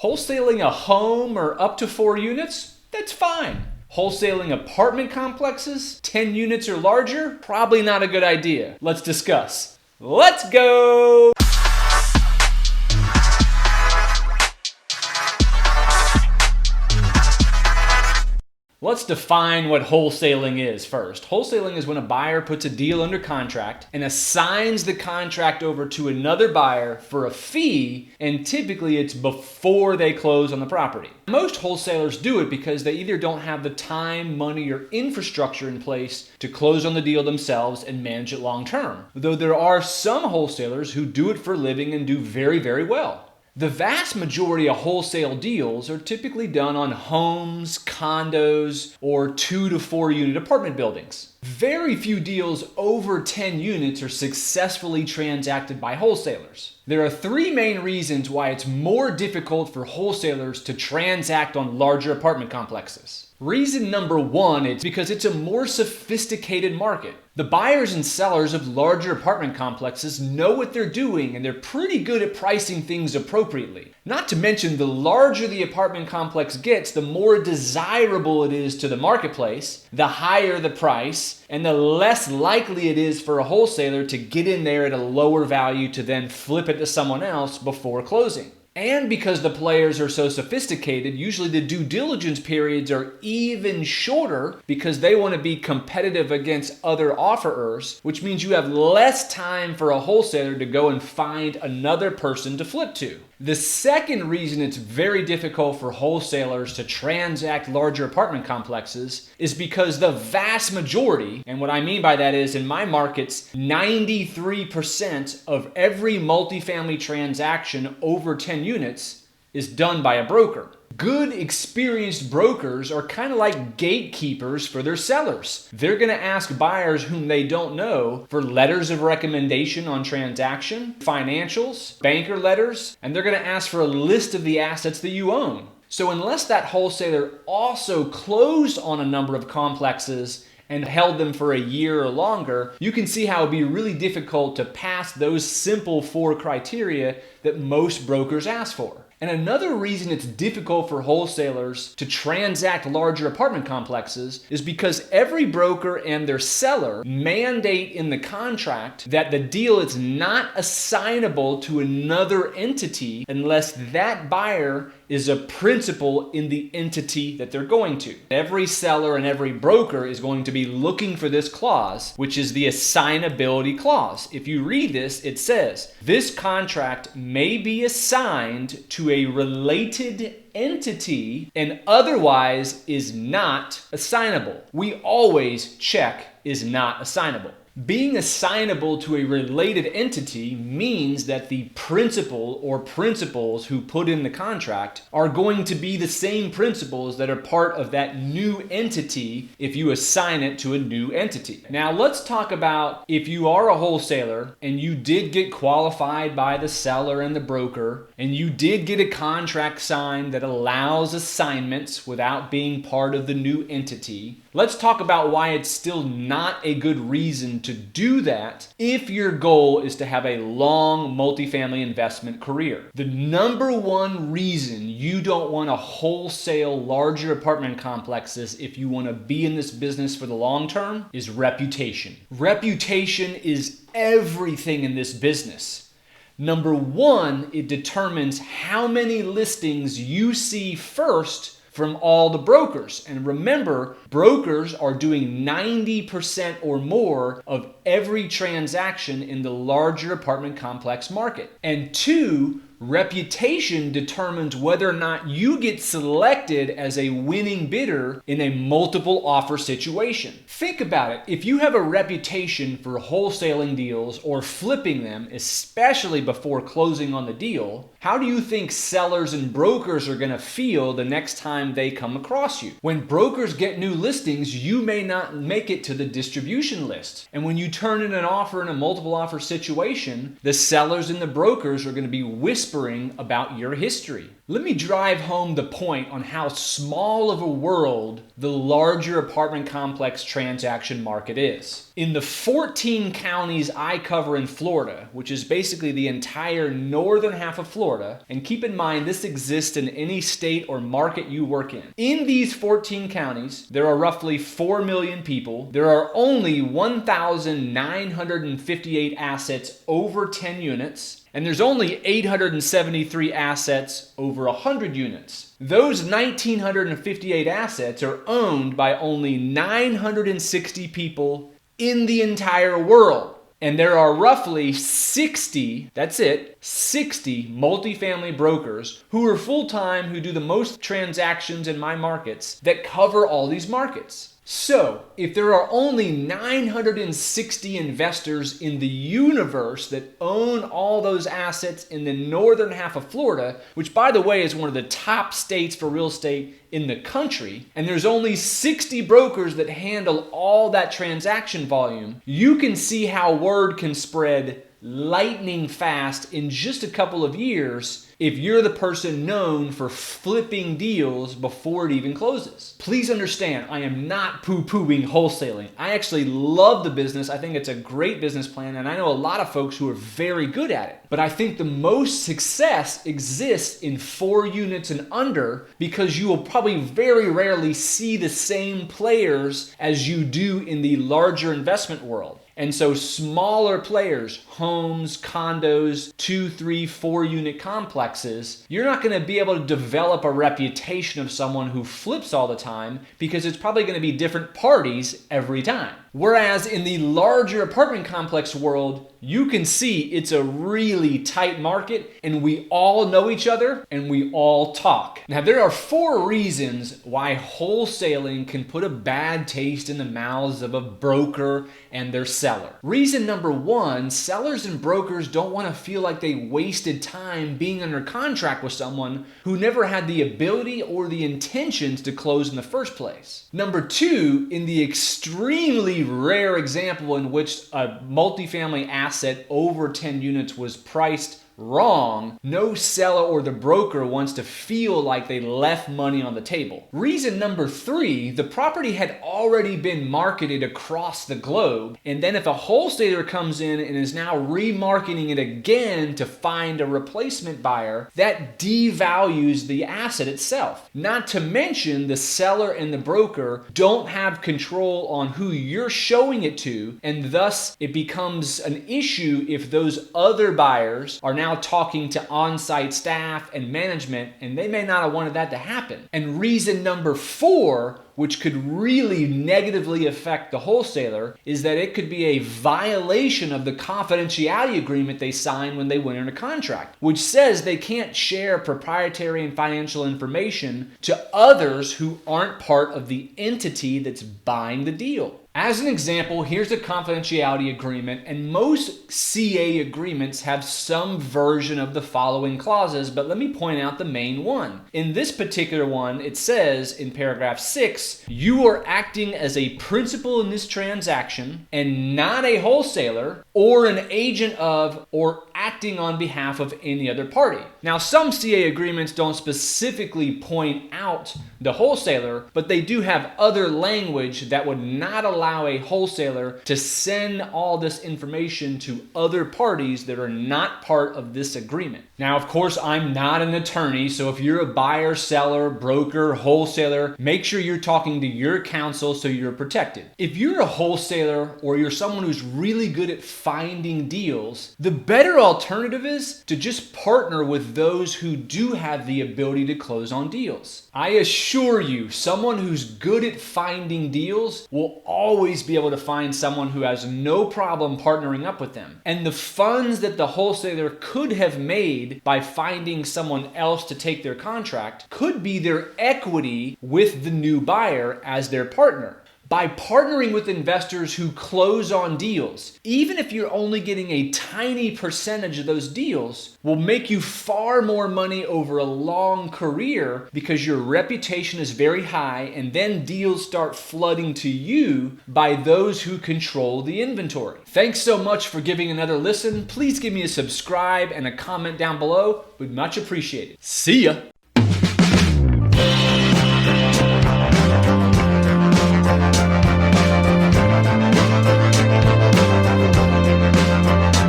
Wholesaling a home or up to 4 units? That's fine. Wholesaling apartment complexes, 10 units or larger? Probably not a good idea. Let's discuss. Let's go! Let's define what wholesaling is first. Wholesaling is when a buyer puts a deal under contract and assigns the contract over to another buyer for a fee, and typically it's before they close on the property. Most wholesalers do it because they either don't have the time, money, or infrastructure in place to close on the deal themselves and manage it long term. Though there are some wholesalers who do it for a living and do very, very well. The vast majority of wholesale deals are typically done on homes, condos, or 2 to 4 unit apartment buildings. Very few deals over 10 units are successfully transacted by wholesalers. There are 3 main reasons why it's more difficult for wholesalers to transact on larger apartment complexes. Reason number 1 is because it's a more sophisticated market. The buyers and sellers of larger apartment complexes know what they're doing, and they're pretty good at pricing things appropriately. Not to mention, the larger the apartment complex gets, the more desirable it is to the marketplace, the higher the price, and the less likely it is for a wholesaler to get in there at a lower value to then flip it to someone else before closing. And because the players are so sophisticated, usually the due diligence periods are even shorter because they want to be competitive against other offerers, which means you have less time for a wholesaler to go and find another person to flip to. The second reason it's very difficult for wholesalers to transact larger apartment complexes is because the vast majority, and what I mean by that is in my markets, 93% of every multifamily transaction over 10 units is done by a broker. Good, experienced brokers are kind of like gatekeepers for their sellers. They're going to ask buyers whom they don't know for letters of recommendation on transaction, financials, banker letters, and they're going to ask for a list of the assets that you own. So unless that wholesaler also closed on a number of complexes and held them for a year or longer, you can see how it'd be really difficult to pass those simple 4 criteria that most brokers ask for. And another reason it's difficult for wholesalers to transact larger apartment complexes is because every broker and their seller mandate in the contract that the deal is not assignable to another entity unless that buyer is a principal in the entity that they're going to. Every seller and every broker is going to be looking for this clause, which is the assignability clause. If you read this, it says, this contract may be assigned to a related entity and otherwise is not assignable. We always check is not assignable. Being assignable to a related entity means that the principal or principals who put in the contract are going to be the same principals that are part of that new entity if you assign it to a new entity. Now let's talk about if you are a wholesaler and you did get qualified by the seller and the broker and you did get a contract signed that allows assignments without being part of the new entity. Let's talk about why it's still not a good reason to do that if your goal is to have a long multifamily investment career. The number 1 reason you don't want to wholesale larger apartment complexes if you want to be in this business for the long term is reputation. Reputation is everything in this business. Number 1, it determines how many listings you see first from all the brokers. And remember, brokers are doing 90% or more of every transaction in the larger apartment complex market. And 2, reputation determines whether or not you get selected as a winning bidder in a multiple offer situation. Think about it. If you have a reputation for wholesaling deals or flipping them, especially before closing on the deal, how do you think sellers and brokers are going to feel the next time they come across you? When brokers get new listings, you may not make it to the distribution list. And when you turn in an offer in a multiple offer situation, the sellers and the brokers are going to be whispering about your history. Let me drive home the point on how small of a world the larger apartment complex transaction market is. In the 14 counties I cover in Florida, which is basically the entire northern half of Florida, and keep in mind this exists in any state or market you work in. In these 14 counties, there are roughly 4 million people. There are only 1,958 assets over 10 units. And there's only 873 assets over 100 units. Those 1,958 assets are owned by only 960 people in the entire world. And there are roughly 60, that's it, 60 multifamily brokers who are full-time, who do the most transactions in my markets that cover all these markets. So, if there are only 960 investors in the universe that own all those assets in the northern half of Florida, which by the way is one of the top states for real estate in the country, and there's only 60 brokers that handle all that transaction volume, you can see how word can spread lightning fast in just a couple of years if you're the person known for flipping deals before it even closes. Please understand, I am not poo-pooing wholesaling. I actually love the business. I think it's a great business plan, and I know a lot of folks who are very good at it. But I think the most success exists in 4 units and under, because you will probably very rarely see the same players as you do in the larger investment world. And so smaller players, homes, condos, 2, 3, 4 unit complexes, you're not going to be able to develop a reputation of someone who flips all the time, because it's probably going to be different parties every time. Whereas in the larger apartment complex world, you can see it's a really tight market and we all know each other and we all talk. Now, there are 4 reasons why wholesaling can put a bad taste in the mouths of a broker and their seller. Reason number 1, sellers and brokers don't want to feel like they wasted time being under contract with someone who never had the ability or the intentions to close in the first place. Number 2, in the extremely rare example in which a multifamily asset over 10 units was priced wrong, no seller or the broker wants to feel like they left money on the table. Reason number 3, the property had already been marketed across the globe, and then if a wholesaler comes in and is now remarketing it again to find a replacement buyer, that devalues the asset itself. Not to mention the seller and the broker don't have control on who you're showing it to, and thus it becomes an issue if those other buyers are now talking to on-site staff and management, and they may not have wanted that to happen. And reason number 4, which could really negatively affect the wholesaler, is that it could be a violation of the confidentiality agreement they signed when they went into contract, which says they can't share proprietary and financial information to others who aren't part of the entity that's buying the deal. As an example, here's a confidentiality agreement, and most CA agreements have some version of the following clauses, but let me point out the main one. In this particular one, it says in paragraph 6, you are acting as a principal in this transaction and not a wholesaler or an agent of or acting on behalf of any other party. Now, some CA agreements don't specifically point out the wholesaler, but they do have other language that would not allow a wholesaler to send all this information to other parties that are not part of this agreement. Now, of course, I'm not an attorney, so if you're a buyer, seller, broker, wholesaler, make sure you're talking to your counsel so you're protected. If you're a wholesaler or you're someone who's really good at finding deals, the better alternative is to just partner with those who do have the ability to close on deals. I assure you, someone who's good at finding deals will always be able to find someone who has no problem partnering up with them. And the funds that the wholesaler could have made by finding someone else to take their contract could be their equity with the new buyer as their partner. By partnering with investors who close on deals, even if you're only getting a tiny percentage of those deals, will make you far more money over a long career because your reputation is very high, and then deals start flooding to you by those who control the inventory. Thanks so much for giving another listen. Please give me a subscribe and a comment down below. We'd much appreciate it. See ya.